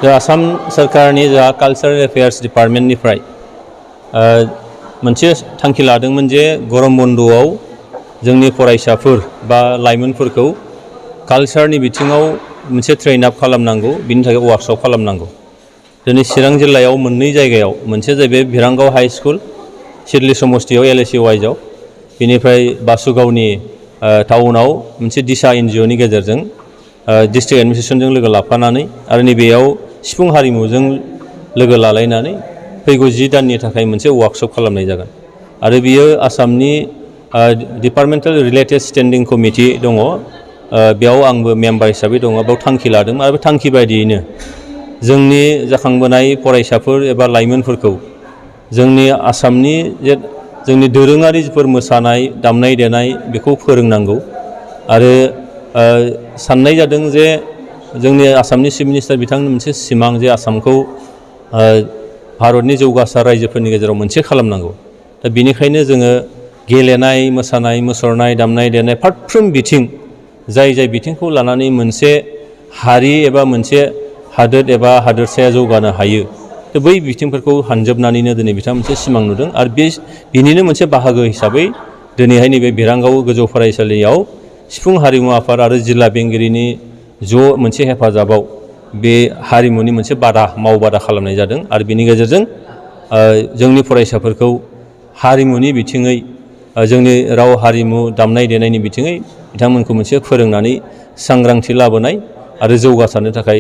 आसाम सरकारनि जा cultural affairs डिपार्टमेन्टनिफ्राय मोनसे थांखि लादोंमोन जे गरम बन्द'आव जोंनि फरायसाफोर बा लाइमोनफोरखौ कालचारनि बिथिङाव मोनसे ट्रेन आप खालामनांगौ, बिनि थाखाय वार्कशप खालामनांगौ। दिनै चिरां जिल्लायाव मोननै जायगायाव, मोनसे जाहैबाय भिरांगाव हाई स्कुल सिडली समस्तियाव LAC वाइजआव, बेनिफ्राय बासुगावनि टाउनाव मोनसे दिशा NGOनि गेजेरजों डिस्ट्रिक्ट एडमिनिस्ट्रेसनजों लोगो लाफानानै आरो नैबेयाव सिफुं हारिमुजों लोगो लालायनानै फैगौ 10 दाननि थाखाय मोनसे वार्कशप खालामनाय जागोन। आरो बियो आसामनि डिपार्टमेन्टेल रिलेटेड स्टेन्डिं कमिटि दङ, बेयाव आंबो मेम्बार हिसाबै दङ, बेयाव थांखि लादों आरो बे थांखि बायदियैनो जोंनि जाखांबोनाय फरायसाफोर एबा लाइमोनफोरखौ जोंनि आसामनि जे जोंनि दोरोङारिफोर मोसानाय दामनाय देनाय बेखौ फोरोंनांगौ। आरो साननाय जादों जे जोंनि आसामनि चिफ मिनिस्टार बिथांनि मोनसे सिमां जे आसामखौ भारतनि जौगासार रायजोफोरनि गेजेराव मोनसे खालामनांगौ। दा बेनिखायनो जोङो गेलेनाय, मोसानाय, मुसुरनाय, दामनाय देनाय फारफ्रोम बिथिं जाय बिथिंखौ लानानै मोनसे हारि एबा मोनसे हादोर एबा हादोरसाया जौगानो हायो, बै बिथिंफोरखौ हानजोबनानैनो दिनै बिथाङा मोनसे सिमां नुदों। आरो बिनिनो मोनसे बाहागो हिसाबै दिनैहाय नैबे भिरांगाव गोजौ फरायसालियाव सिफुं हारिमु आफाद आरो जिल्ला बेंगिरिनि ज' मोनसे हेफाजाबाव बे हारिमुनि मोनसे मावबादा खालामनाय जादों। आरो बिनि गेजेरजों जोंनि फरायसाफोरखौ हारिमुनि बिथिङै, जोंनि राव हारिमु दामनाय देनायनि बिथिङै बिथांमोनखौ मोनसे फोरोंनानै सांग्रांथि लाबोनाय आरो जौगासारनो थाखाय